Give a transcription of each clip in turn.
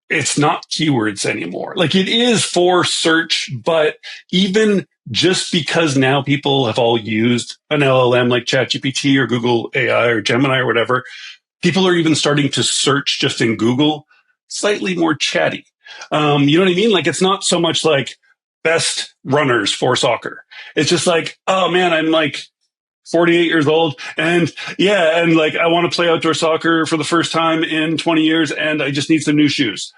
it's not keywords anymore. Like it is for search, but even just because now people have all used an LLM like ChatGPT or Google AI or Gemini or whatever, people are even starting to search just in Google slightly more chatty. You know what I mean? Like it's not so much like best runners for soccer. It's just like, oh man, I'm like 48 years old and like I want to play outdoor soccer for the first time in 20 years and I just need some new shoes.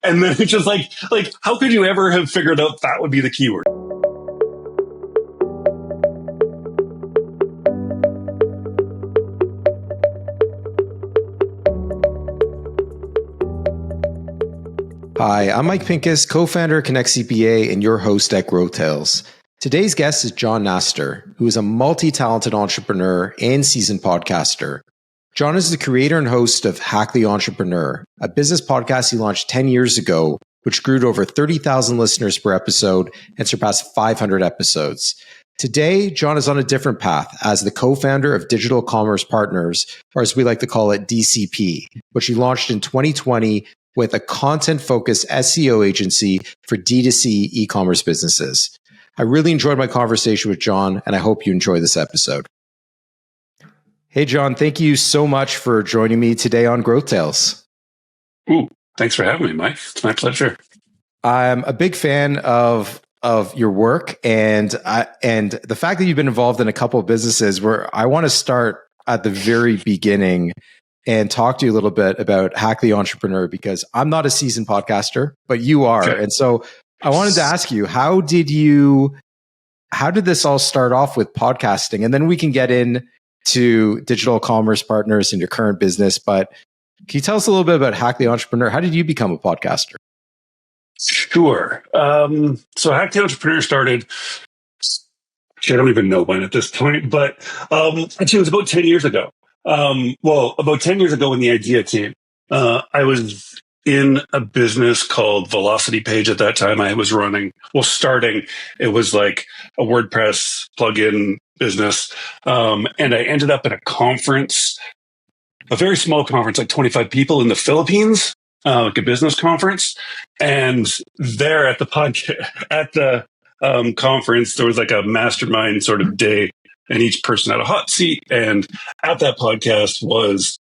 And then it's just like how could you ever have figured out that would be the keyword? Hi, I'm Mike Pincus, co-founder of Connect CPA and your host at GrowthTales. Today's guest is Jon Nastor, who is a multi-talented entrepreneur and seasoned podcaster. Jon is the creator and host of Hack the Entrepreneur, a business podcast he launched 10 years ago, which grew to over 30,000 listeners per episode and surpassed 500 episodes. Today, Jon is on a different path as the co-founder of Digital Commerce Partners, or as we like to call it, DCP, which he launched in 2020 with a content-focused SEO agency for D2C e-commerce businesses. I really enjoyed my conversation with Jon, and I hope you enjoy this episode. Hey, Jon, thank you so much for joining me today on GrowthTales. Ooh, thanks for having me, Mike. It's my pleasure. I'm a big fan of your work and the fact that you've been involved in a couple of businesses where I want to start at the very beginning and talk to you a little bit about Hack the Entrepreneur, because I'm not a seasoned podcaster, but you are. Okay. And so I wanted to ask you, how did this all start off with podcasting? And then we can get into Digital Commerce Partners and your current business. But can you tell us a little bit about Hack the Entrepreneur? How did you become a podcaster? Sure. So Hack the Entrepreneur started, I don't even know when at this point, but actually it was about 10 years ago. About 10 years ago when the idea came, I was in a business called Velocity Page at that time. I was starting, it was like a WordPress plugin business. And I ended up at a conference, a very small conference, like 25 people in the Philippines, like a business conference. And there at the conference, there was like a mastermind sort of day. And each person had a hot seat. And at that conference was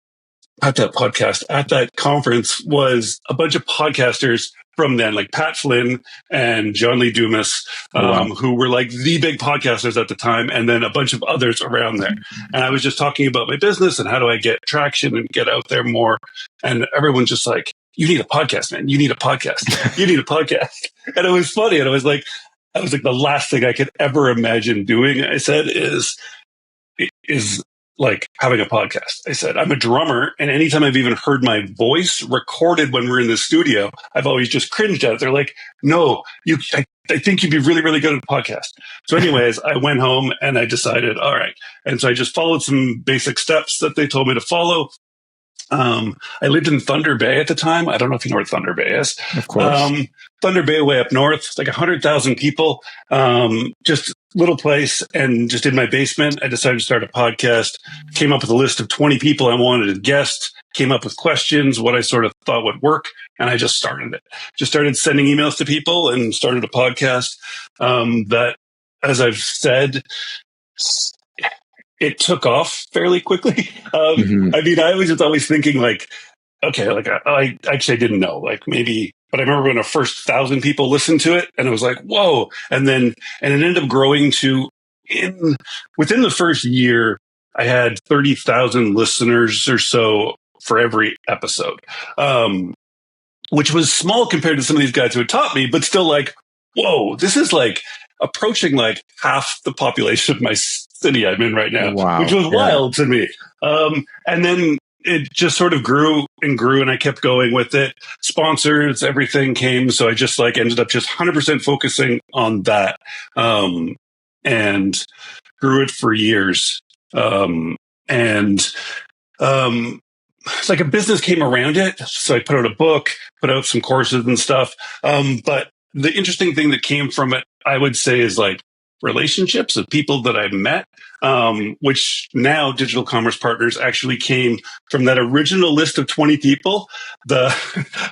a bunch of podcasters from then, like Pat Flynn and John Lee Dumas, who were like the big podcasters at the time, and then a bunch of others around there. And I was just talking about my business and how do I get traction and get out there more. And everyone's just like, you need a podcast, man. You need a podcast. You need a podcast. And it was funny. And I was like, the last thing I could ever imagine doing, I said, is like having a podcast. I said, I'm a drummer, and anytime I've even heard my voice recorded when we're in the studio, I've always just cringed at it. They're like, no, I think you'd be really, really good at a podcast. So anyways, I went home and I decided, all right. And so I just followed some basic steps that they told me to follow. I lived in Thunder Bay at the time. I don't know if you know where Thunder Bay is. Of course. Thunder Bay, way up north. It's like 100,000 people. Just little place. And just in my basement, I decided to start a podcast. Came up with a list of 20 people I wanted to guest. Came up with questions, what I sort of thought would work. And I just started it. Just started sending emails to people and started a podcast. That, as I've said, it took off fairly quickly. I mean, I was just always thinking like, okay, like I actually didn't know, like maybe, but I remember when the first 1,000 people listened to it and it was like, whoa. And it ended up growing to within the first year, I had 30,000 listeners or so for every episode, which was small compared to some of these guys who had taught me, but still like, whoa, this is like approaching like half the population of my city I'm in right now, which was wild to me. And then it just sort of grew, and I kept going with it. Sponsors, everything came. So I just like ended up just 100% focusing on that, and grew it for years. It's like a business came around it. So I put out a book, put out some courses and stuff. But the interesting thing that came from it, I would say, is like relationships of people that I met, which now Digital Commerce Partners actually came from that original list of 20 people. I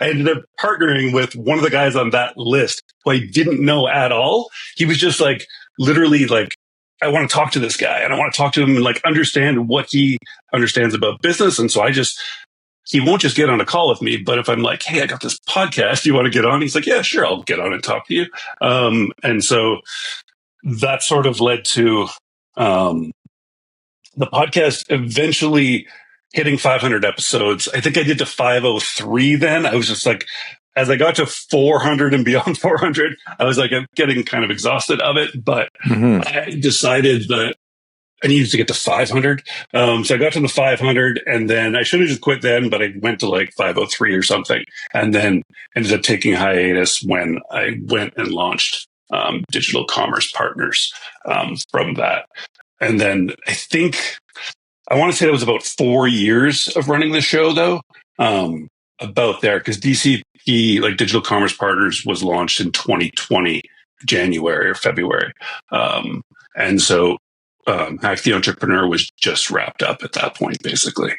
ended up partnering with one of the guys on that list who I didn't know at all. He was just like, literally like, I want to talk to this guy and I want to talk to him and like understand what he understands about business. And so he won't just get on a call with me, but if I'm like, hey, I got this podcast, do you want to get on? He's like, yeah, sure, I'll get on and talk to you. And so that sort of led to the podcast eventually hitting 500 episodes. I think I did to 503 then. I was just like, as I got to 400 and beyond 400, I was like, I'm getting kind of exhausted of it. But I decided that I needed to get to 500. So I got to the 500 and then I should have just quit then, but I went to like 503 or something and then ended up taking a hiatus when I went and launched Digital Commerce Partners from that. And then I want to say that was about 4 years of running the show though, about there, because DCP, like Digital Commerce Partners, was launched in 2020, January or February. And so Hack the Entrepreneur was just wrapped up at that point, basically.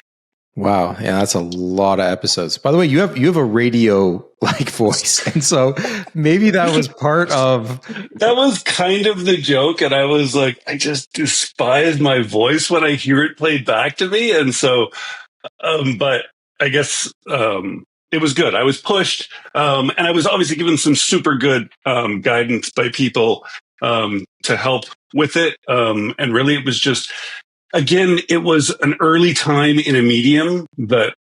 Wow, yeah, that's a lot of episodes. By the way, you have a radio like voice, and so maybe that was part of. That was kind of the joke, and I was like, I just despise my voice when I hear it played back to me, and so, but I guess it was good. I was pushed, and I was obviously given some super good guidance by people to help with it. And really, it was just, again, it was an early time in a medium that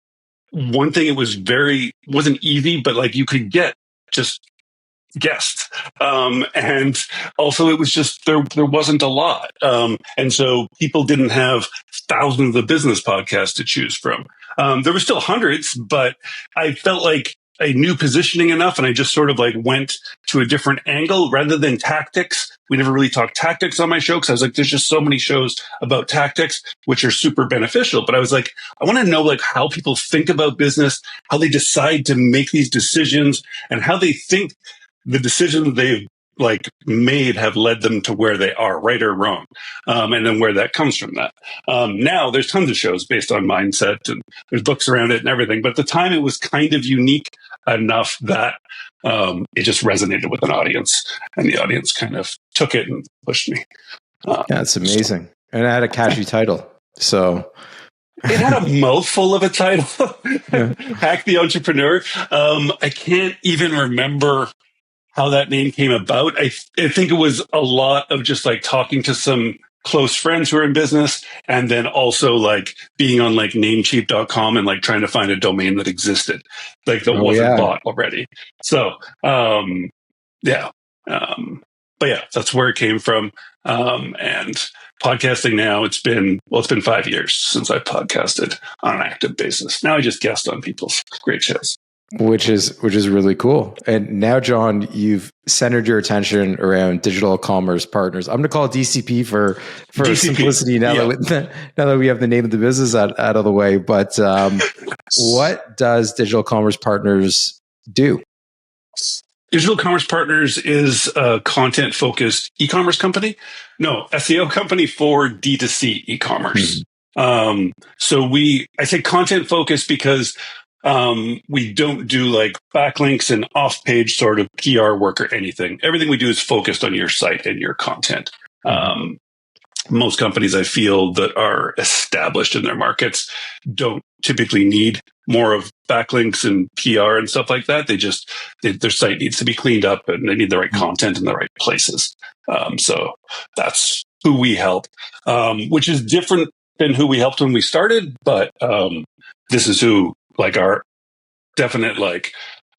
one thing, it wasn't easy, but like you could get just guests. And also it was just, there wasn't a lot. And so people didn't have thousands of business podcasts to choose from. There were still hundreds, but I felt like I knew positioning enough and I just sort of like went to a different angle rather than tactics. We never really talked tactics on my show because I was like, there's just so many shows about tactics, which are super beneficial. But I was like, I want to know like how people think about business, how they decide to make these decisions and how they think the decisions they've like made have led them to where they are, right or wrong. And then where that comes from that. Now there's tons of shows based on mindset and there's books around it and everything. But at the time it was kind of unique enough that it just resonated with an audience and the audience kind of took it and pushed me. Yeah, it's amazing. And it had a catchy title. So it had a mouthful of a title, Hack the Entrepreneur. I can't even remember how that name came about. I think it was a lot of just like talking to some close friends who are in business and then also like being on like namecheap.com and like trying to find a domain that existed, like that wasn't bought already. So, yeah. But yeah, that's where it came from. And podcasting now, it's been 5 years since I podcasted on an active basis. Now I just guest on people's great shows. Which is really cool. And now, John, you've centered your attention around Digital Commerce Partners. I'm going to call it DCP for DCP. Simplicity now, that we have the name of the business out of the way. But what does Digital Commerce Partners do? Digital Commerce Partners is a content-focused e-commerce company. No, SEO company for D2C e-commerce. So I say content-focused because we don't do like backlinks and off-page sort of PR work or anything. Everything we do is focused on your site and your content. Most companies I feel that are established in their markets don't typically need more of backlinks and PR and stuff like that. Their site needs to be cleaned up and they need the right content in the right places. So that's who we help, which is different than who we helped when we started. But this is who like our definite like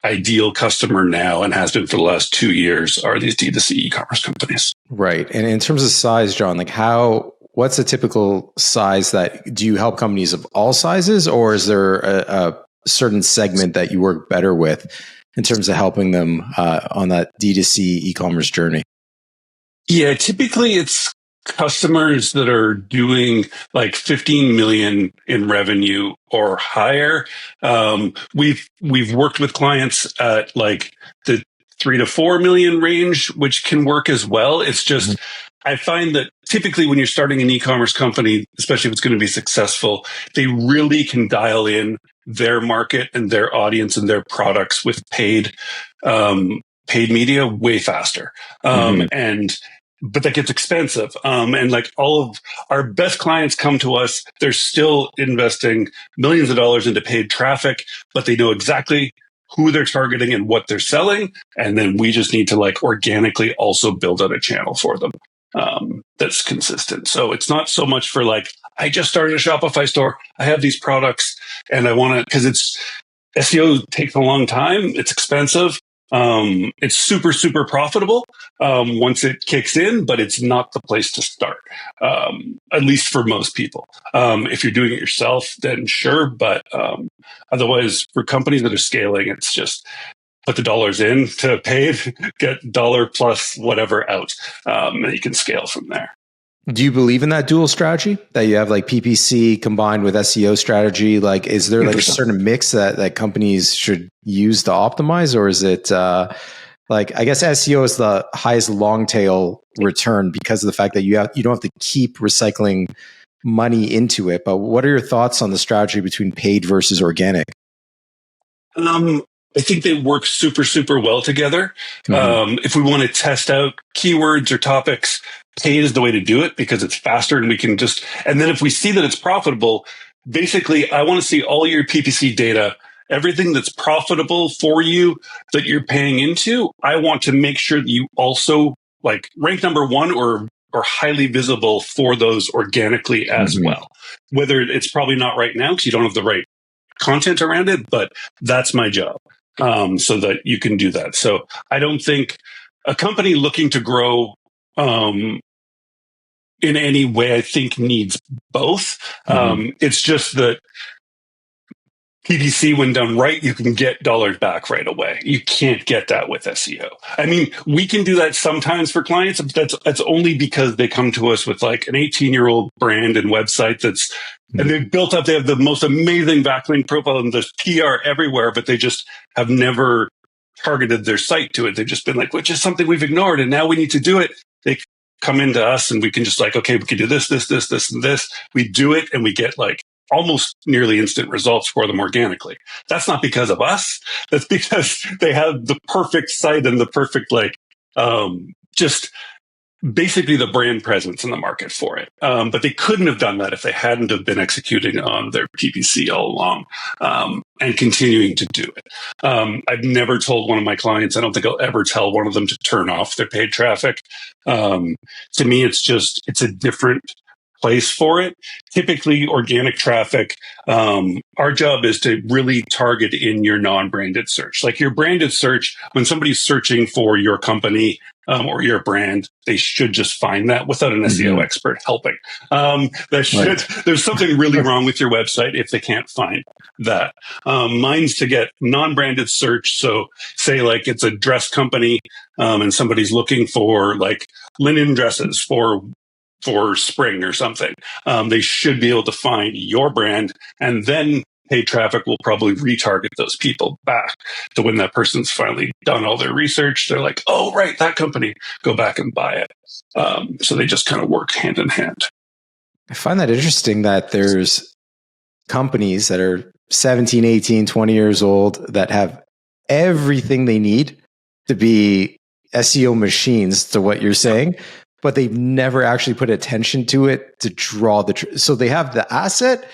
ideal customer now and has been for the last 2 years are these D2C e-commerce companies. Right. And in terms of size, John, like what's a typical size do you help companies of all sizes, or is there a certain segment that you work better with in terms of helping them on that D2C e-commerce journey? Yeah, typically it's customers that are doing like 15 million in revenue or higher. We've worked with clients at like the 3 to 4 million range, which can work as well. It's just I find that typically when you're starting an e-commerce company, especially if it's going to be successful, they really can dial in their market and their audience and their products with paid media way faster. But that gets expensive. And like all of our best clients come to us, they're still investing millions of dollars into paid traffic, but they know exactly who they're targeting and what they're selling. And then we just need to like organically also build out a channel for them that's consistent. So it's not so much for like, I just started a Shopify store. I have these products and I want to, because it's SEO takes a long time. It's expensive. It's super, super profitable once it kicks in, but it's not the place to start, at least for most people. If you're doing it yourself, then sure. But otherwise, for companies that are scaling, it's just put the dollars in to paid, get dollar plus whatever out, and you can scale from there. Do you believe in that dual strategy that you have like PPC combined with SEO strategy? Like, is there like 100%. A certain mix that companies should use to optimize, or is it like, I guess SEO is the highest long tail return because of the fact that you don't have to keep recycling money into it. But what are your thoughts on the strategy between paid versus organic? I think they work super, super well together. If we want to test out keywords or topics, paid is the way to do it because it's faster and we can just, and then if we see that it's profitable, basically, I want to see all your PPC data, everything that's profitable for you that you're paying into. I want to make sure that you also like rank number one or highly visible for those organically as well. Whether it's probably not right now because you don't have the right content around it, but that's my job. So that you can do that. So I don't think a company looking to grow in any way, I think needs both. It's just that PPC, when done right, you can get dollars back right away. You can't get that with SEO. I mean, we can do that sometimes for clients, but that's only because they come to us with like an 18-year-old brand and website and they've built up, they have the most amazing backlink profile and there's PR everywhere, but they just have never targeted their site to it. They've just been like, which is something we've ignored. And now we need to do it. They come into us and we can just like, okay, we can do this, this, this, this, and this. We do it and we get like almost nearly instant results for them organically. That's not because of us. That's because they have the perfect site and the perfect, like, just basically the brand presence in the market for it. But they couldn't have done that if they hadn't have been executing on their PPC all along, and continuing to do it. I've never told one of my clients, I don't think I'll ever tell one of them to turn off their paid traffic. To me, it's a different place for it. Typically organic traffic, our job is to really target in your non-branded search. Like your branded search, when somebody's searching for your company or your brand, they should just find that without an SEO expert helping. There's something really wrong with your website if they can't find that. Mine's to get non-branded search. So say like it's a dress company and somebody's looking for like linen dresses for spring or something. They should be able to find your brand, and then paid traffic will probably retarget those people back to when that person's finally done all their research. They're like, oh, right, that company, go back and buy it. So they just kind of work hand in hand. I find that interesting that there's companies that are 17, 18, 20 years old that have everything they need to be SEO machines, to what you're saying, but they've never actually put attention to it to draw so they have the asset,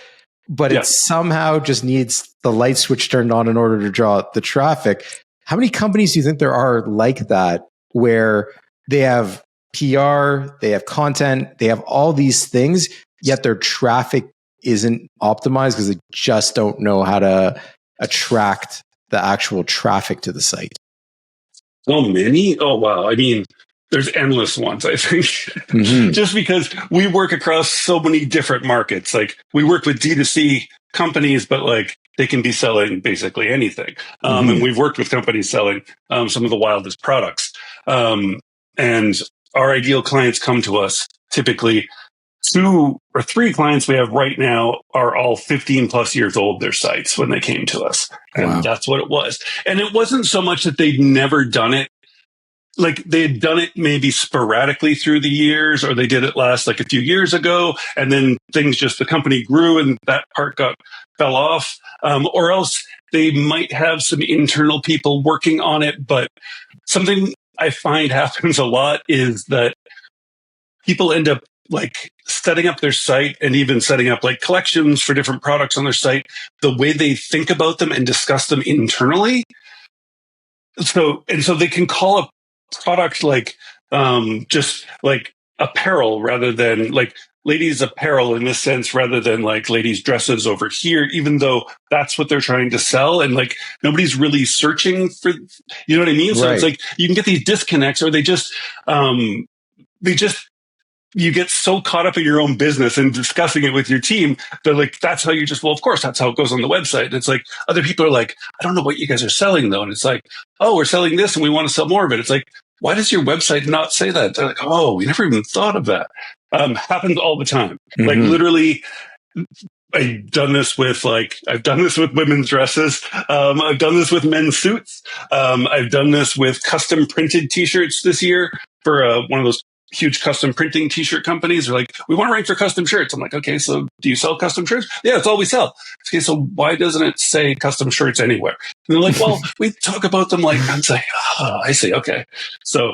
but it somehow just needs the light switch turned on in order to draw the traffic. How many companies do you think there are like that, where they have PR, they have content, they have all these things, yet their traffic isn't optimized because they just don't know how to attract the actual traffic to the site? So many? Oh, wow. I mean, there's endless ones, I think, just because we work across so many different markets. Like we work with D2C companies, but like they can be selling basically anything. And we've worked with companies selling some of the wildest products. And our ideal clients come to us. Typically 2 or 3 clients we have right now are all 15 plus years old, their sites, when they came to us. And that's what it was. And it wasn't so much that they'd never done it like they had done it maybe sporadically through the years, or they did it last like a few years ago, and then things just the company grew and that part fell off, or else they might have some internal people working on it. But something I find happens a lot is that people end up like setting up their site and even setting up like collections for different products on their site the way they think about them and discuss them internally. So they can call a product like just like apparel rather than like ladies apparel in this sense rather than like ladies dresses over here, even though that's what they're trying to sell. And like nobody's really searching for, you know what I mean? So it's like you can get these disconnects, or they just you get so caught up in your own business and discussing it with your team. They're like, that's how you just, well, of course, that's how it goes on the website. And it's like, other people are like, I don't know what you guys are selling though. And it's like, oh, we're selling this and we want to sell more of it. It's like, why does your website not say that? They're like, oh, we never even thought of that. Happens all the time. Mm-hmm. Like literally, I've done this with women's dresses. I've done this with men's suits. I've done this with custom printed t-shirts this year for one of those huge custom printing t-shirt companies. Are like, we want to rank for custom shirts. I'm like, okay, so do you sell custom shirts? Yeah, that's all we sell. Okay, so why doesn't it say custom shirts anywhere? And they're like, well, we talk about them like, I'm like, oh, I see. Okay. So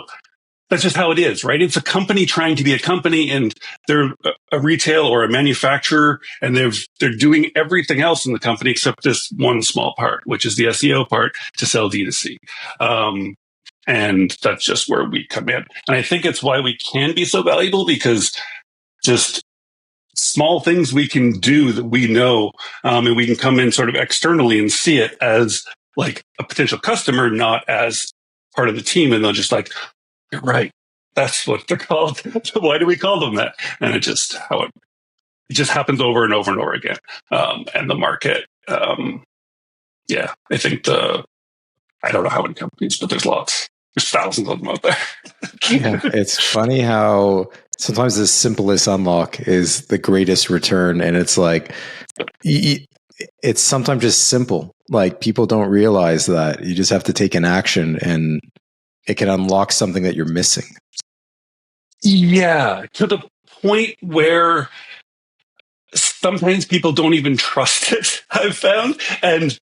that's just how it is, right? It's a company trying to be a company, and they're a retail or a manufacturer, and they're doing everything else in the company except this one small part, which is the SEO part to sell D2C. And that's just where we come in. And I think it's why we can be so valuable, because just small things we can do that we know, and we can come in sort of externally and see it as like a potential customer, not as part of the team. And they'll just like, you're right. That's what they're called. Why do we call them that? And it just happens over and over and over again. And the market, yeah, I think I don't know how many companies, but there's lots. There's thousands of them out there. Yeah, it's funny how sometimes the simplest unlock is the greatest return. And it's like, it's sometimes just simple. Like people don't realize that you just have to take an action and it can unlock something that you're missing. Yeah, to the point where sometimes people don't even trust it, I've found. And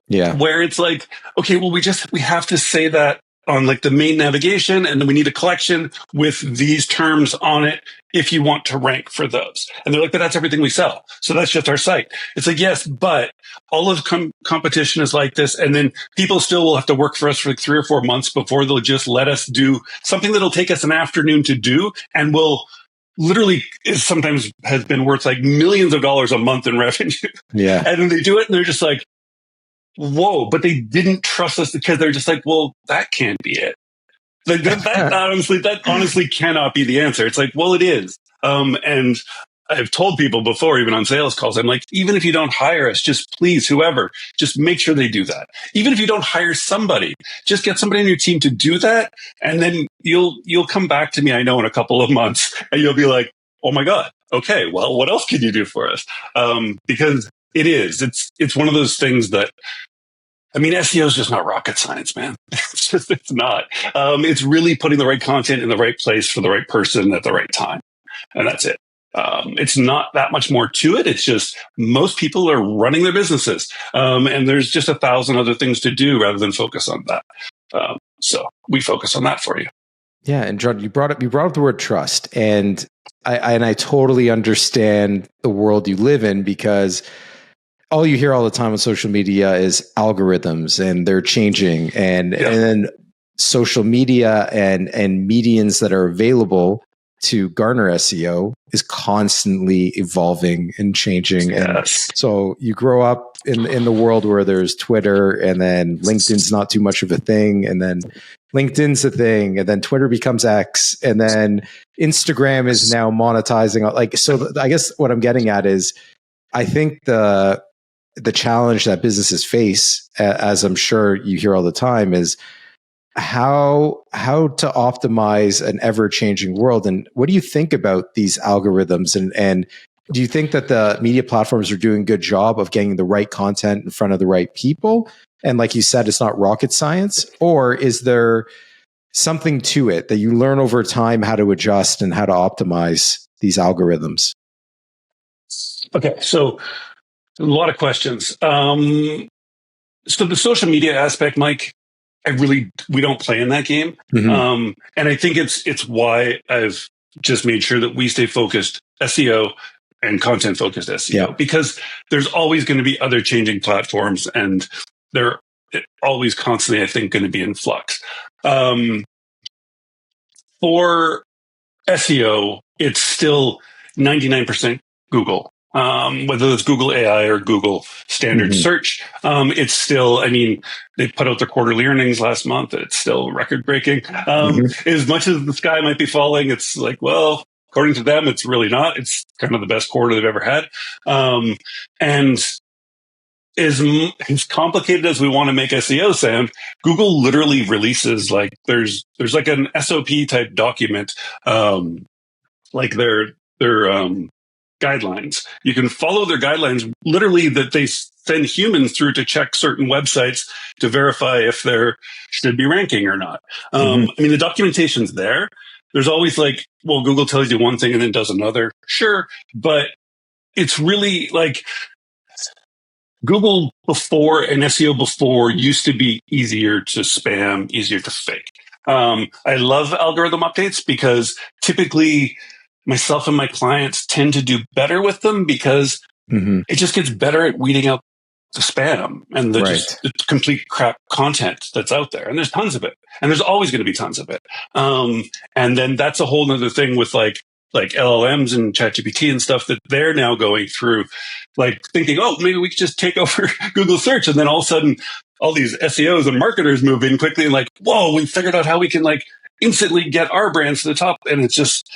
where it's like, okay, well, we have to say that on like the main navigation, and then we need a collection with these terms on it if you want to rank for those. And they're like, but that's everything we sell. So that's just our site. It's like, yes, but all of competition is like this. And then people still will have to work for us for like 3 or 4 months before they'll just let us do something that'll take us an afternoon to do. And will literally sometimes has been worth like millions of dollars a month in revenue. Yeah. And then they do it and they're just like, whoa, but they didn't trust us because they're just like, well, that can't be it. Like that honestly cannot be the answer. It's like, well, it is. And I've told people before, even on sales calls, I'm like, even if you don't hire us, just please, whoever, just make sure they do that. Even if you don't hire somebody, just get somebody on your team to do that. And then you'll come back to me, I know, in a couple of months, and you'll be like, oh my God, okay, well, what else can you do for us? Because it's one of those things that, I mean, SEO is just not rocket science, man. It's not. It's really putting the right content in the right place for the right person at the right time. And that's it. It's not that much more to it. It's just most people are running their businesses. And there's just 1,000 other things to do rather than focus on that. So we focus on that for you. Yeah. And Jon, you brought up the word trust. And I totally understand the world you live in, because all you hear all the time on social media is algorithms, and they're changing, and then social media and medians that are available to garner SEO is constantly evolving and changing. Yes. And so you grow up in the world where there's Twitter, and then LinkedIn's not too much of a thing, and then LinkedIn's a thing, and then Twitter becomes X, and then Instagram is now monetizing. Like, so I guess what I'm getting at is, I think the challenge that businesses face, as I'm sure you hear all the time, is how to optimize an ever-changing world. And what do you think about these algorithms? And do you think that the media platforms are doing a good job of getting the right content in front of the right people? And like you said, it's not rocket science, or is there something to it that you learn over time how to adjust and how to optimize these algorithms? Okay, so a lot of questions. So the social media aspect, Mike, we don't play in that game. And I think it's why I've just made sure that we stay focused SEO and content focused SEO, because there's always going to be other changing platforms, and they're always constantly, I think, going to be in flux. For SEO, it's still 99% Google. Whether it's Google AI or Google standard search, it's still, I mean, they put out their quarterly earnings last month. It's still record breaking. As much as the sky might be falling, it's like, well, according to them, it's really not. It's kind of the best quarter they've ever had. And as complicated as we want to make SEO sound, Google literally releases like, there's like an SOP type document, like their guidelines. You can follow their guidelines, literally, that they send humans through to check certain websites to verify if they should be ranking or not. I mean, the documentation's there. There's always like, well, Google tells you one thing and then does another. Sure. But it's really like Google before and SEO before used to be easier to spam, easier to fake. I love algorithm updates because typically myself and my clients tend to do better with them because it just gets better at weeding out the spam and the complete crap content that's out there. And there's tons of it. And there's always going to be tons of it. And then that's a whole other thing with like LLMs and ChatGPT and stuff that they're now going through, like thinking, oh, maybe we could just take over Google search. And then all of a sudden, all these SEOs and marketers move in quickly and like, whoa, we figured out how we can like instantly get our brands to the top. And it's just,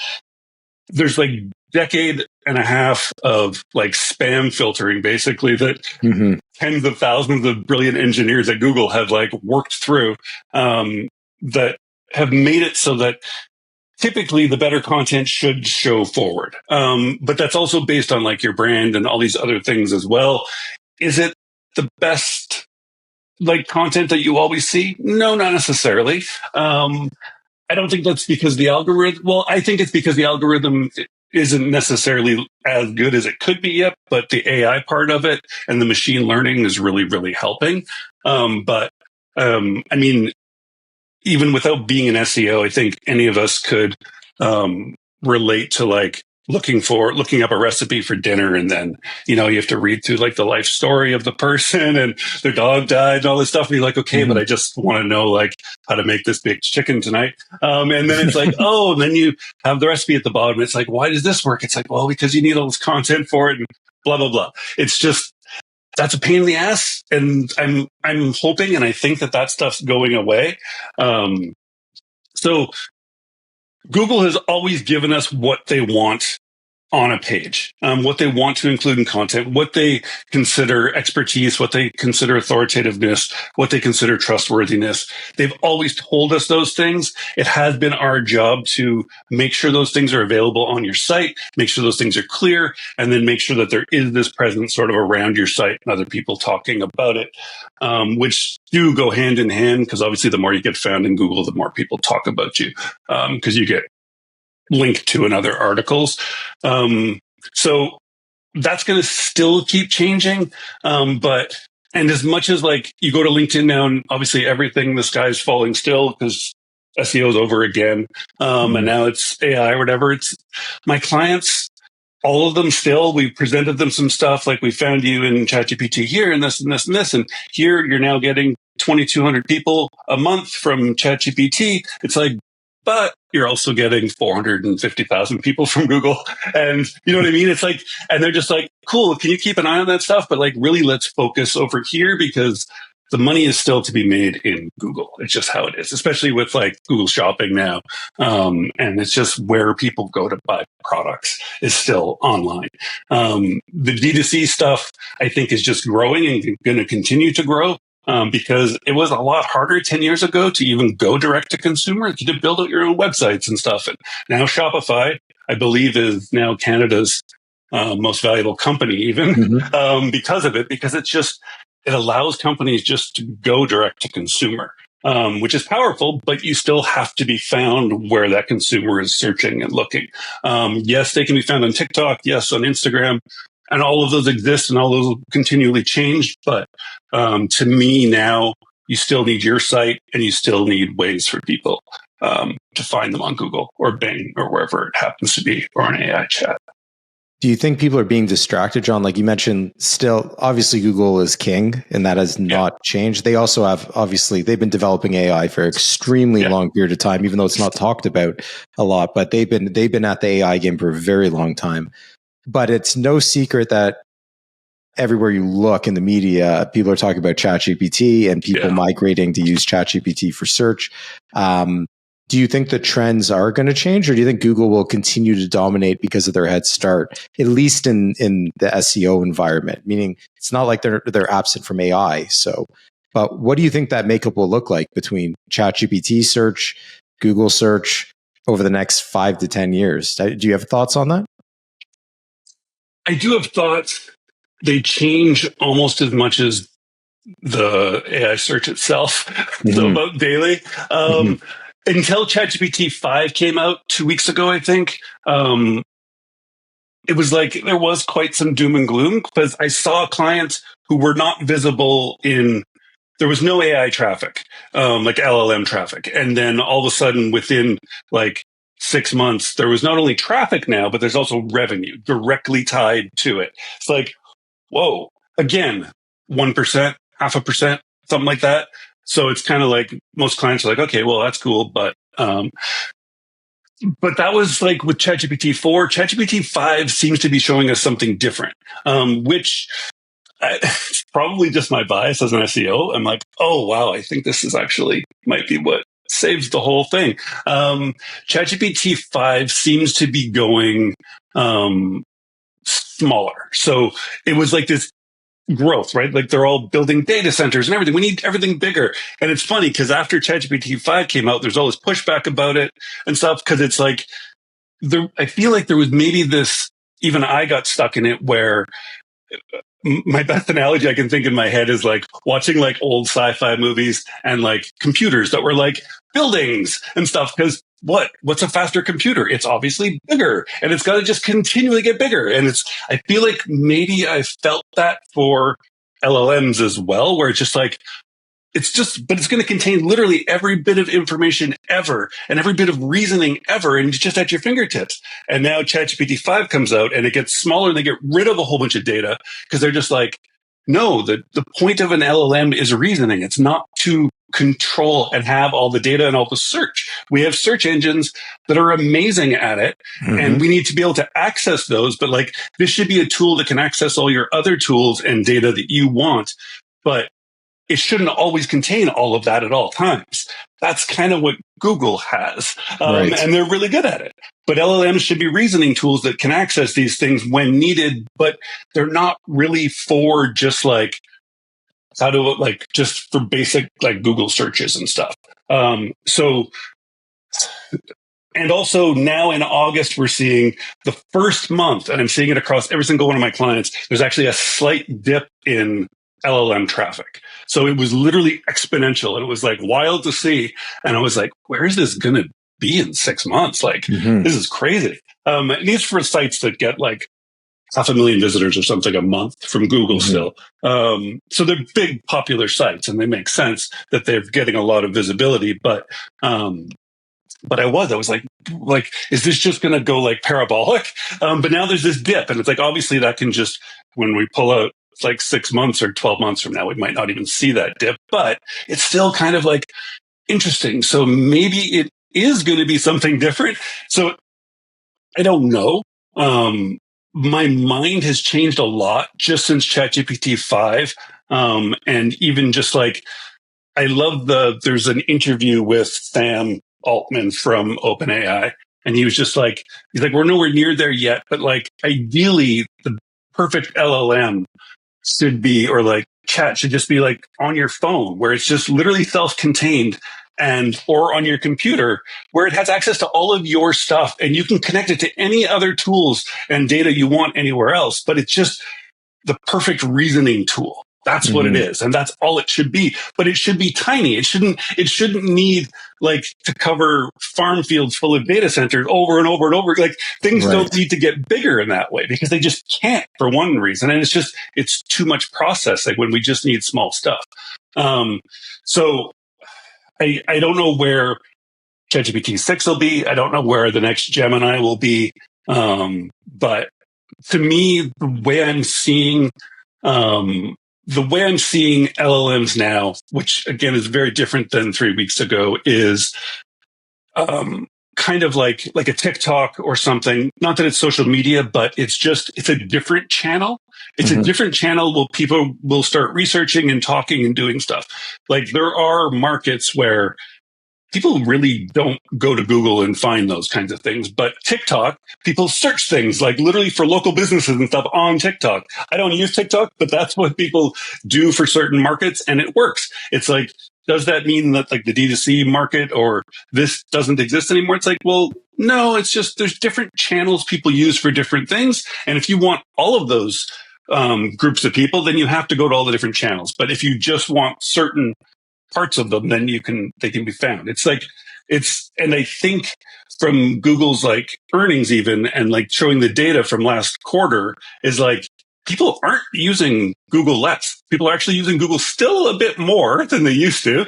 there's like decade and a half of like spam filtering, basically, that tens of thousands of brilliant engineers at Google have like worked through, that have made it so that typically the better content should show forward. But that's also based on like your brand and all these other things as well. Is it the best like content that you always see? No, not necessarily. I don't think that's because the algorithm, well, I think it's because the algorithm isn't necessarily as good as it could be yet, but the AI part of it and the machine learning is really, really helping. I mean, even without being an SEO, I think any of us could relate to like looking up a recipe for dinner, and then you have to read through like the life story of the person and their dog died and all this stuff, and you're like, okay, but I just want to know like how to make this baked chicken tonight, and then it's like, oh, and then you have the recipe at the bottom. It's like, why does this work? It's like, well, because you need all this content for it and blah blah blah. It's just, that's a pain in the ass, and I'm hoping and I think that stuff's going away. So Google has always given us what they want on a page, what they want to include in content, what they consider expertise, what they consider authoritativeness, what they consider trustworthiness. They've always told us those things. It has been our job to make sure those things are available on your site, make sure those things are clear, and then make sure that there is this presence sort of around your site and other people talking about it, which do go hand in hand, because obviously the more you get found in Google, the more people talk about you, because you get linked to in other articles. So that's going to still keep changing. And as much as like you go to LinkedIn now and obviously everything, the sky's falling still because SEO is over again. And now it's AI or whatever. It's my clients, all of them still, we presented them some stuff like we found you in ChatGPT here and this and this and this. And here you're now getting 2,200 people a month from ChatGPT. It's like, but you're also getting 450,000 people from Google. And you know what I mean? It's like, and they're just like, cool, can you keep an eye on that stuff? But like, really, let's focus over here because the money is still to be made in Google. It's just how it is, especially with like Google Shopping now. And it's just where people go to buy products is still online. The D2C stuff, I think, is just growing and going to continue to grow. Because it was a lot harder 10 years ago to even go direct to consumer, to build out your own websites and stuff. And now Shopify, I believe, is now Canada's most valuable company, even because of it, because it allows companies just to go direct to consumer. which is powerful, but you still have to be found where that consumer is searching and looking. Yes, they can be found on TikTok. Yes, on Instagram. And all of those exist and all those will continually change. But to me now, you still need your site and you still need ways for people to find them on Google or Bing or wherever it happens to be, or an AI chat. Do you think people are being distracted, John? Like you mentioned, still, obviously Google is king and that has not changed. They also have, obviously, they've been developing AI for an extremely long period of time, even though it's not talked about a lot, but they've been at the AI game for a very long time. But it's no secret that everywhere you look in the media, people are talking about ChatGPT and people migrating to use ChatGPT for search. Do you think the trends are going to change, or do you think Google will continue to dominate because of their head start, at least in the SEO environment? Meaning, it's not like they're absent from AI. So, but what do you think that makeup will look like between ChatGPT search, Google search over the next 5 to 10 years? Do you have thoughts on that? I do have thoughts. They change almost as much as the AI search itself, so about daily. Until ChatGPT 5 came out 2 weeks ago, I think, it was like there was quite some doom and gloom because I saw clients who were not visible there was no AI traffic, like LLM traffic. And then all of a sudden within like 6 months, there was not only traffic now, but there's also revenue directly tied to it. It's like, whoa, again, 1%, 0.5%, something like that. So it's kind of like most clients are like, okay, well, that's cool. But that was like with ChatGPT 4. ChatGPT 5 seems to be showing us something different, which it's probably just my bias as an SEO. I'm like, oh, wow, I think this is actually might be what saves the whole thing. ChatGPT 5 seems to be going smaller. So it was like this growth, right? Like they're all building data centers and everything. We need everything bigger. And it's funny because after ChatGPT 5 came out, there's all this pushback about it and stuff. Cause it's like, I feel like there was maybe this, even I got stuck in it where my best analogy I can think in my head is like watching like old sci-fi movies and like computers that were like buildings and stuff. Cause what's a faster computer? It's obviously bigger and it's got to just continually get bigger. And I feel like maybe I felt that for LLMs as well, where it's just like, but it's going to contain literally every bit of information ever and every bit of reasoning ever. And it's just at your fingertips. And now ChatGPT 5 comes out and it gets smaller and they get rid of a whole bunch of data because they're just like, no, the point of an LLM is reasoning. It's not to control and have all the data and all the search. We have search engines that are amazing at it and we need to be able to access those. But like this should be a tool that can access all your other tools and data that you want. But it shouldn't always contain all of that at all times. That's kind of what Google has. Right. And they're really good at it. But LLMs should be reasoning tools that can access these things when needed, but they're not really for just like, just for basic like Google searches and stuff. And also now in August, we're seeing the first month, and I'm seeing it across every single one of my clients, there's actually a slight dip in LLM traffic. So it was literally exponential and it was like wild to see. And I was like, where is this going to be in 6 months? Like, this is crazy. And these for sites that get like 500,000 visitors or something a month from Google still. So they're big, popular sites and they make sense that they're getting a lot of visibility. But I was like, is this just going to go like parabolic? But now there's this dip and it's like, obviously that can just, when we pull out, it's like 6 months or 12 months from now, we might not even see that dip, but it's still kind of like interesting. So maybe it is going to be something different. So I don't know. My mind has changed a lot just since ChatGPT 5. And even just like, I love there's an interview with Sam Altman from OpenAI. And he was just like, we're nowhere near there yet, but like ideally the perfect LLM should be, or like chat should just be like on your phone where it's just literally self-contained or on your computer where it has access to all of your stuff and you can connect it to any other tools and data you want anywhere else. But it's just the perfect reasoning tool. That's what it is. And that's all it should be. But it should be tiny. It shouldn't need like to cover farm fields full of data centers over and over and over. Like things don't need to get bigger in that way because they just can't for one reason. And it's too much processing when we just need small stuff. So I don't know where ChatGPT 6 will be. I don't know where the next Gemini will be. But to me, the way I'm seeing LLMs now, which again is very different than 3 weeks ago, is kind of like a TikTok or something. Not that it's social media, but it's a different channel. It's a different channel where people will start researching and talking and doing stuff. Like there are markets where people really don't go to Google and find those kinds of things. But TikTok, people search things like literally for local businesses and stuff on TikTok. I don't use TikTok, but that's what people do for certain markets, and it works. It's like, does that mean that like the D2C market or this doesn't exist anymore? It's like, well, no, it's just there's different channels people use for different things. And if you want all of those groups of people, then you have to go to all the different channels. But if you just want certain parts of them, then they can be found. And I think from Google's like earnings even and like showing the data from last quarter is like people aren't using Google less. People are actually using Google still a bit more than they used to.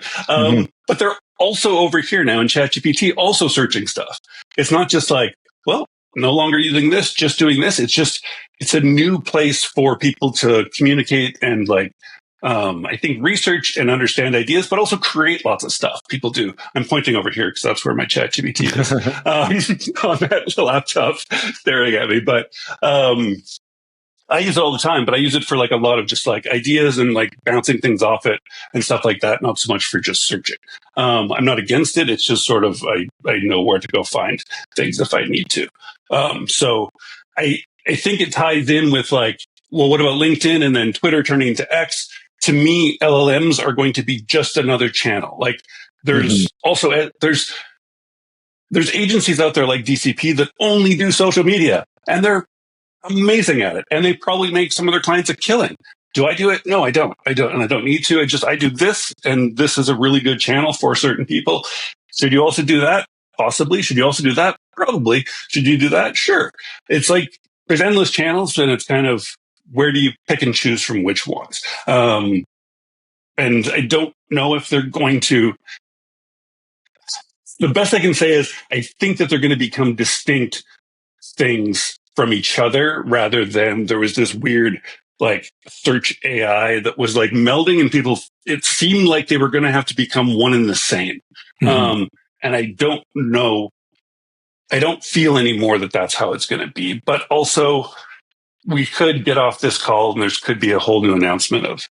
But they're also over here now in ChatGPT also searching stuff. It's not just like, well, no longer using this, just doing this. It's a new place for people to communicate and like, I think research and understand ideas, but also create lots of stuff. People do. I'm pointing over here because that's where my ChatGPT is on that laptop staring at me. But I use it all the time, but I use it for like a lot of just like ideas and like bouncing things off it and stuff like that. Not so much for just searching. I'm not against it. It's just sort of, I know where to go find things if I need to. So I think it ties in with like, well, what about LinkedIn and then Twitter turning into X? To me, LLMs are going to be just another channel. Like there's also, there's agencies out there like DCP that only do social media and they're amazing at it. And they probably make some of their clients a killing. Do I do it? No, I don't. And I don't need to. I do this. And this is a really good channel for certain people. Should you also do that? Possibly. Should you also do that? Probably. Should you do that? Sure. It's like there's endless channels and it's kind of, where do you pick and choose from which ones? And I don't know if they're going to. The best I can say is I think that they're going to become distinct things from each other rather than there was this weird like search AI that was like melding and people, it seemed like they were going to have to become one and the same. And I don't know. I don't feel anymore that that's how it's going to be, but also we could get off this call and there could be a whole new announcement of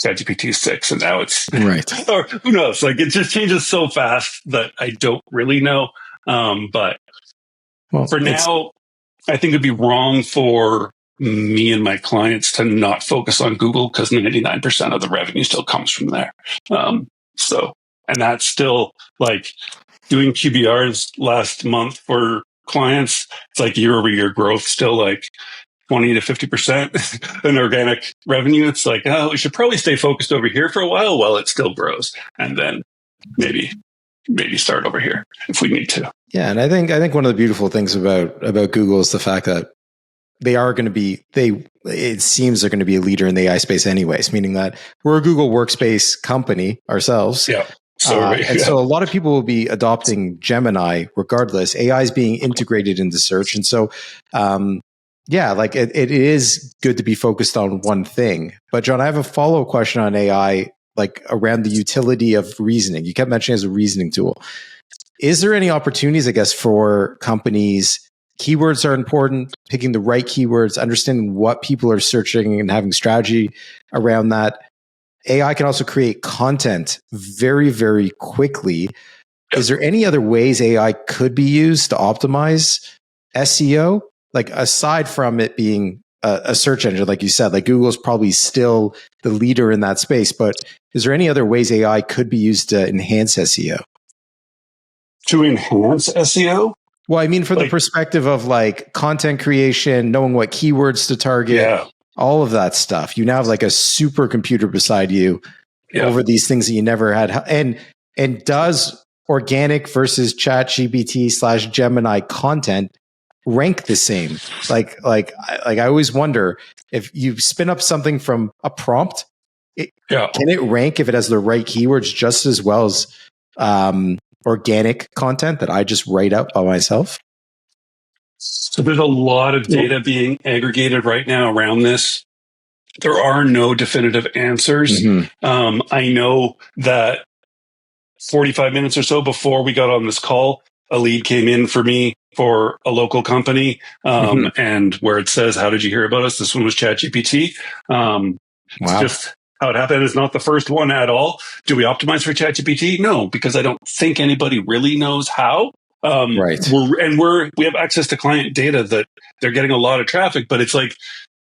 ChatGPT 6 and now it's right. Or who knows? Like it just changes so fast that I don't really know. But for now, I think it'd be wrong for me and my clients to not focus on Google because 99% of the revenue still comes from there. And that's still like doing QBRs last month for clients. It's like year over year growth, still like 20 to 50% in organic revenue. It's like, oh, we should probably stay focused over here for a while it still grows. And then maybe start over here if we need to. Yeah. And I think one of the beautiful things about Google is the fact that they are going to be, it seems they're going to be a leader in the AI space anyways, meaning that we're a Google Workspace company ourselves. Yeah. So a lot of people will be adopting Gemini regardless. AI is being integrated into search. And so, like it is good to be focused on one thing. But John, I have a follow-up question on AI, like around the utility of reasoning. You kept mentioning it as a reasoning tool. Is there any opportunities, I guess, for companies? Keywords are important, picking the right keywords, understanding what people are searching and having strategy around that. AI can also create content very, very quickly. Is there any other ways AI could be used to optimize SEO? Like aside from it being a search engine, like you said, like Google's probably still the leader in that space, but is there any other ways AI could be used to enhance SEO? To enhance SEO? Well, I mean, from the perspective of like content creation, knowing what keywords to target. Yeah. all of that stuff. You now have like a supercomputer beside you over these things that you never had. And does organic versus ChatGPT / Gemini content rank the same? Like I always wonder, if you spin up something from a prompt, can it rank if it has the right keywords just as well as organic content that I just write out by myself? So there's a lot of data being aggregated right now around this. There are no definitive answers. I know that 45 minutes or so before we got on this call, a lead came in for me for a local company, and where it says, "How did you hear about us?" This one was ChatGPT. It's just how it happened. It's not the first one at all. Do we optimize for ChatGPT? No, because I don't think anybody really knows how. We have access to client data that they're getting a lot of traffic, but it's like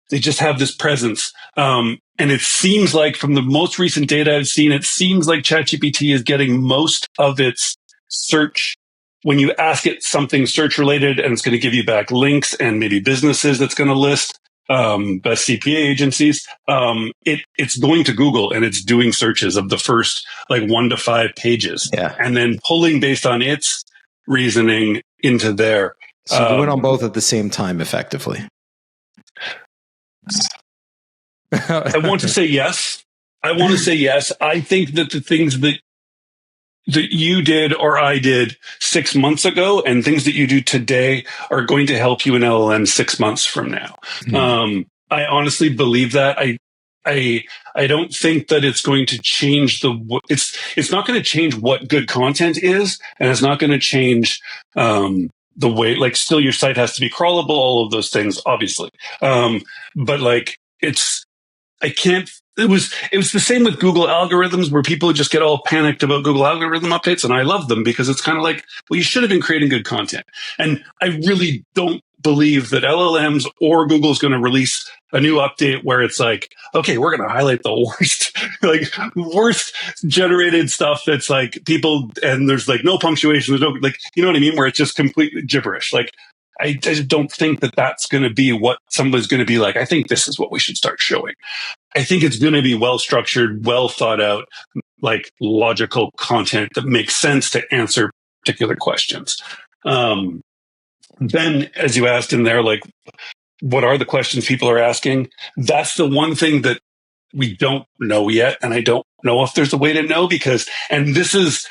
they just have this presence. And it seems like, from the most recent data I've seen, it seems like ChatGPT is getting most of its search. When you ask it something search related, and it's going to give you back links and maybe businesses that's going to list, best CPA agencies, it's going to Google and it's doing searches of the first like 1 to 5 pages, and then pulling based on its reasoning into there. So doing on both at the same time, effectively. I want to say yes. I think that the things that you did or I did 6 months ago and things that you do today are going to help you in LLM 6 months from now. I honestly believe that. I don't think that it's going to change it's not going to change what good content is, and it's not going to change the way, like, still your site has to be crawlable, all of those things, obviously. But like, it was the same with Google algorithms, where people just get all panicked about Google algorithm updates. And I love them because it's kind of like, well, you should have been creating good content. And I really don't believe that LLMs or Google's going to release a new update where it's like, okay, we're going to highlight the worst generated stuff that's like people, and there's like no punctuation. There's no, like, you know what I mean? Where it's just completely gibberish. Like, I just don't think that that's going to be what somebody's going to be like, I think this is what we should start showing. I think it's going to be well structured, well thought out, like logical content that makes sense to answer particular questions. Then, as you asked in there, like, what are the questions people are asking? That's the one thing that we don't know yet. And I don't know if there's a way to know, and this is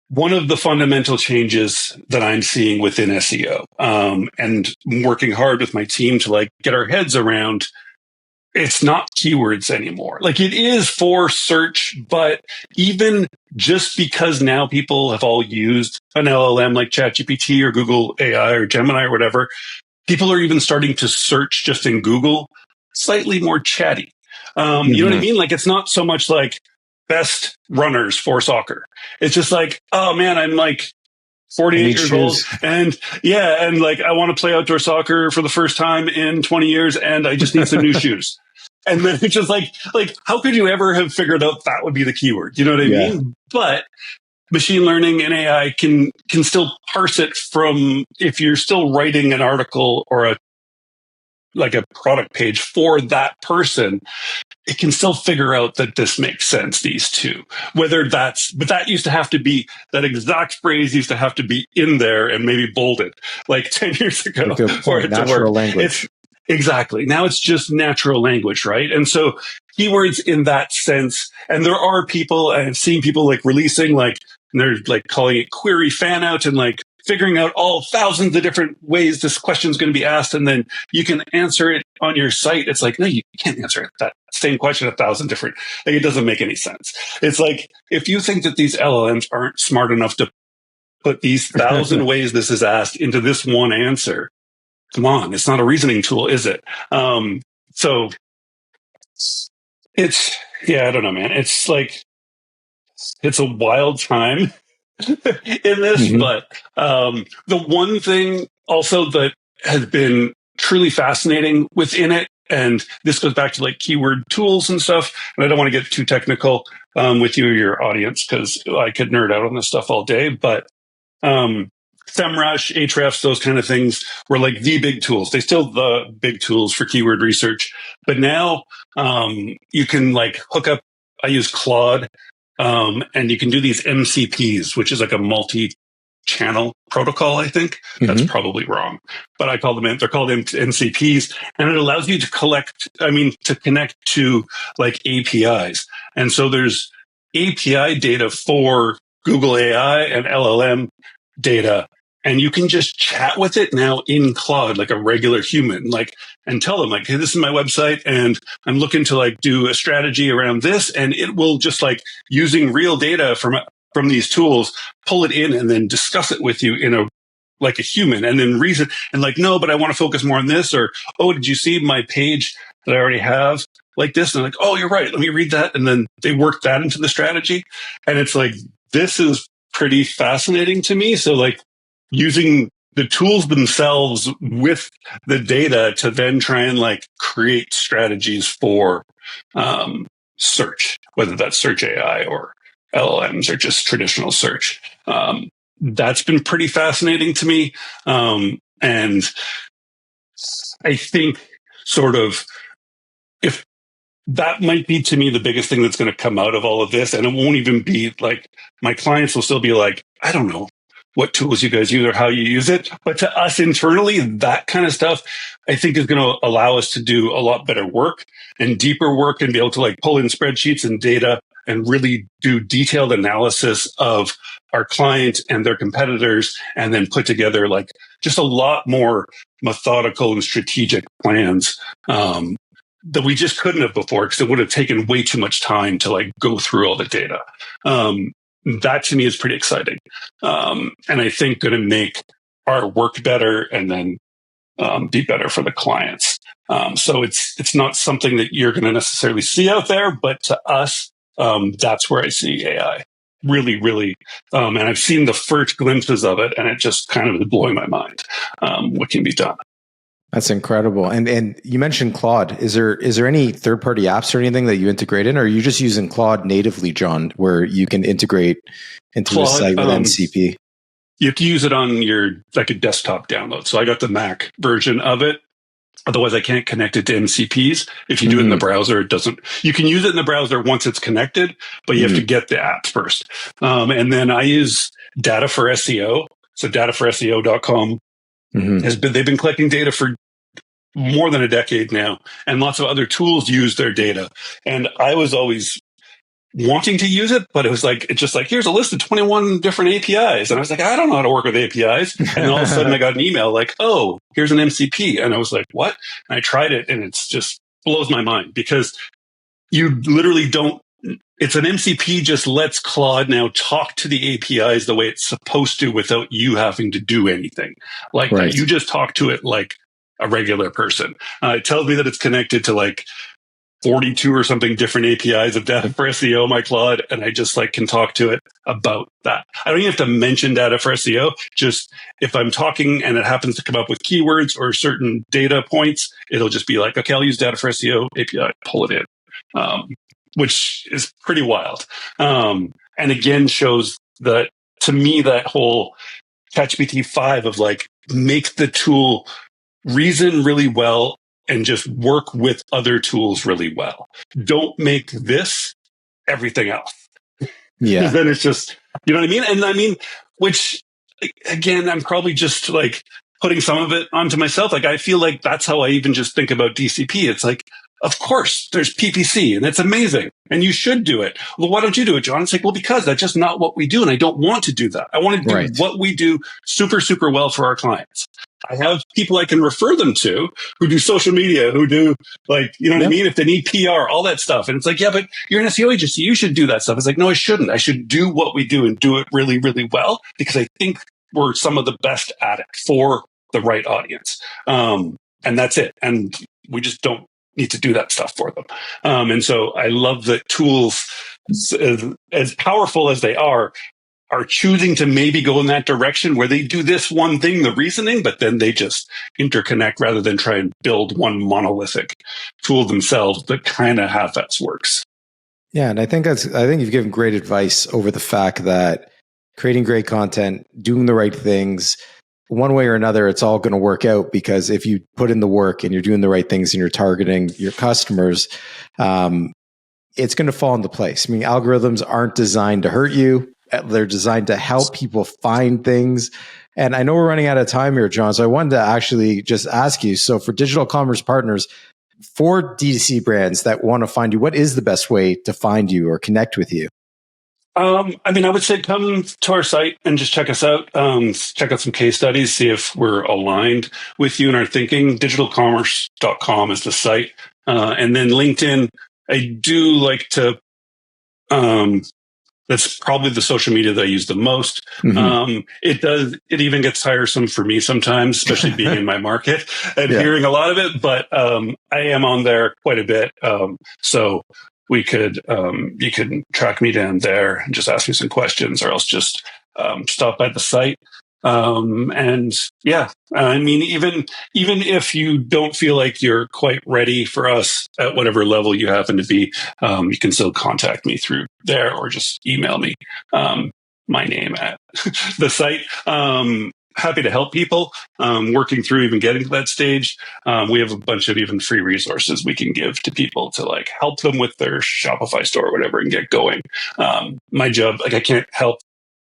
one of the fundamental changes that I'm seeing within SEO, and working hard with my team to like get our heads around. It's not keywords anymore. Like, it is for search, but even just because now people have all used an LLM like ChatGPT or Google AI or Gemini or whatever, people are even starting to search just in Google slightly more chatty. You know what I mean? Like, it's not so much like best runners for soccer. It's just like, oh man, I'm like 48 years old, and like, I want to play outdoor soccer for the first time in 20 years, and I just need some new shoes. And then it's just like, how could you ever have figured out that would be the keyword? You know what I mean? But machine learning and AI can still parse it from, if you're still writing an article or a product page for that person, it can still figure out that this makes sense, these two. But that used to have to be, that exact phrase used to have to be in there and maybe bolded like 10 years ago for it to work. Language. Exactly. Now it's just natural language, right? And so keywords in that sense, and there are people, I've seen people like releasing, like, and they're like calling it query fan out, and like figuring out all thousands of different ways this question is going to be asked, and then you can answer it on your site. It's like, no, you can't answer that same question 1,000 different. Like, it doesn't make any sense. It's like, if you think that these LLMs aren't smart enough to put these 1,000 ways this is asked into this one answer, come on, it's not a reasoning tool, is it? So it's, I don't know, man. It's like, it's a wild time in this, but the one thing also that has been truly fascinating within it, and this goes back to like keyword tools and stuff, and I don't want to get too technical with you or your audience, because I could nerd out on this stuff all day, but SEMrush, Ahrefs, those kind of things were like the big tools. They still the big tools for keyword research. But now you can like hook up, I use Claude, and you can do these MCPs, which is like a multi-channel protocol, I think. That's probably wrong. But I call them, they're called MCPs, and it allows you to connect to like APIs. And so there's API data for Google AI and LLM data, and you can just chat with it now in Claude like a regular human, like, and tell them like, hey, this is my website and I'm looking to like do a strategy around this, and it will just like using real data from these tools, pull it in and then discuss it with you in a like a human, and then reason and like, no, but I want to focus more on this, or, oh, did you see my page that I already have like this? And I'm like, oh, you're right. Let me read that. And then they work that into the strategy. And it's like, this is pretty fascinating to me. So like using the tools themselves with the data to then try and like create strategies for search, whether that's search AI or LLMs or just traditional search. That's been pretty fascinating to me. And I think sort of if that might be to me the biggest thing that's going to come out of all of this. And it won't even be like my clients will still be like, I don't know what tools you guys use or how you use it. But to us internally, that kind of stuff, I think is going to allow us to do a lot better work and deeper work and be able to like pull in spreadsheets and data and really do detailed analysis of our client and their competitors, and then put together like just a lot more methodical and strategic plans that we just couldn't have before, because it would have taken way too much time to like go through all the data. That to me is pretty exciting. And I think going to make our work better and then be better for the clients. So it's not something that you're going to necessarily see out there, but to us, that's where I see AI really, really. And I've seen the first glimpses of it, and it just kind of is blowing my mind what can be done. That's incredible. And you mentioned Claude. Is there any third-party apps or anything that you integrate in, or are you just using Claude natively, John, where you can integrate into Claude, the site with MCP? You have to use it on your like a desktop download. So I got the Mac version of it. Otherwise, I can't connect it to MCPs. If you do it in the browser, it doesn't. You can use it in the browser once it's connected, but you have to get the app first. And then I use Data for SEO. So dataforseo.com. They've been collecting data for more than a decade now, and lots of other tools use their data. And I was always wanting to use it, but it's just like, here's a list of 21 different APIs. And I was like, I don't know how to work with APIs. And then all of a sudden I got an email like, oh, here's an MCP. And I was like, what? And I tried it, and it's just blows my mind, because you literally don't. It's an MCP just lets Claude now talk to the APIs the way it's supposed to without you having to do anything like that. You just talk to it like a regular person. It tells me that it's connected to like 42 or something different APIs of Data for SEO, my Claude, and I just like can talk to it about that. I don't even have to mention Data for SEO. Just if I'm talking and it happens to come up with keywords or certain data points, it'll just be like, okay, I'll use Data for SEO API, pull it in. Which is pretty wild. And again, shows that to me, that whole ChatGPT 5 of like, make the tool reason really well and just work with other tools really well. Don't make this everything else. Yeah. Then it's just, you know what I mean? And I mean, which again, I'm probably just like putting some of it onto myself. Like, I feel like that's how I even just think about DCP. It's like, of course, there's PPC, and it's amazing, and you should do it. Well, why don't you do it, John? It's like, well, because that's just not what we do, and I don't want to do that. I want to do what we do super, super well for our clients. I have people I can refer them to who do social media, who do like, you know what I mean? If they need PR, all that stuff. And it's like, yeah, but you're an SEO agency. You should do that stuff. It's like, no, I shouldn't. I should do what we do and do it really, really well, because I think we're some of the best at it for the right audience. And that's it. And we just don't need to do that stuff for them. And so I love that tools, as powerful as they are choosing to maybe go in that direction where they do this one thing, the reasoning, but then they just interconnect rather than try and build one monolithic tool themselves that kind of half-ass works. Yeah, and I think you've given great advice over the fact that creating great content, doing the right things, one way or another, it's all going to work out, because if you put in the work and you're doing the right things and you're targeting your customers, it's going to fall into place. I mean, algorithms aren't designed to hurt you. They're designed to help people find things. And I know we're running out of time here, Jon, so I wanted to actually just ask you, so for digital commerce partners, for D2C brands that want to find you, what is the best way to find you or connect with you? I mean, I would say come to our site and just check us out. Check out some case studies, see if we're aligned with you in our thinking. Digitalcommerce.com is the site. And then LinkedIn, I do like to, that's probably the social media that I use the most. Mm-hmm. It even gets tiresome for me sometimes, especially being in my market and hearing a lot of it, but I am on there quite a bit. So you could track me down there and just ask me some questions, or else just stop by the site. And yeah, I mean, even if you don't feel like you're quite ready for us at whatever level you happen to be, you can still contact me through there, or just email me my name at the site. Happy to help people working through even getting to that stage. We have a bunch of even free resources we can give to people to like help them with their Shopify store or whatever and get going. My job, like, I can't help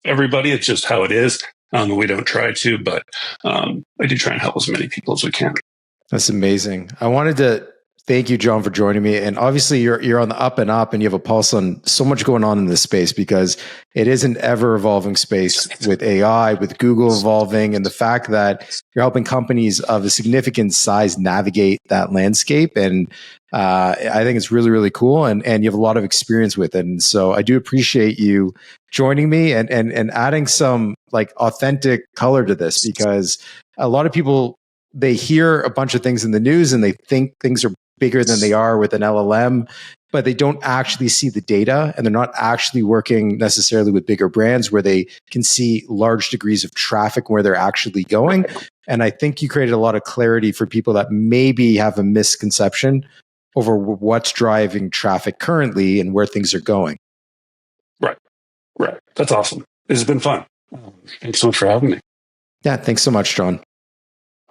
everybody. It's just how it is. We don't try to, but I do try and help as many people as we can. That's amazing. I wanted to thank you, Jon, for joining me. And obviously you're on the up and up, and you have a pulse on so much going on in this space, because it is an ever evolving space with AI, with Google evolving, and the fact that you're helping companies of a significant size navigate that landscape. And I think it's really, really cool. And you have a lot of experience with it. And so I do appreciate you joining me and adding some like authentic color to this, because a lot of people, they hear a bunch of things in the news and they think things are bigger than they are with an LLM, but they don't actually see the data, and they're not actually working necessarily with bigger brands where they can see large degrees of traffic where they're actually going. And I think you created a lot of clarity for people that maybe have a misconception over what's driving traffic currently and where things are going. Right. That's awesome. This has been fun. Thanks so much for having me. Yeah, thanks so much, Jon.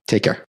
Take care.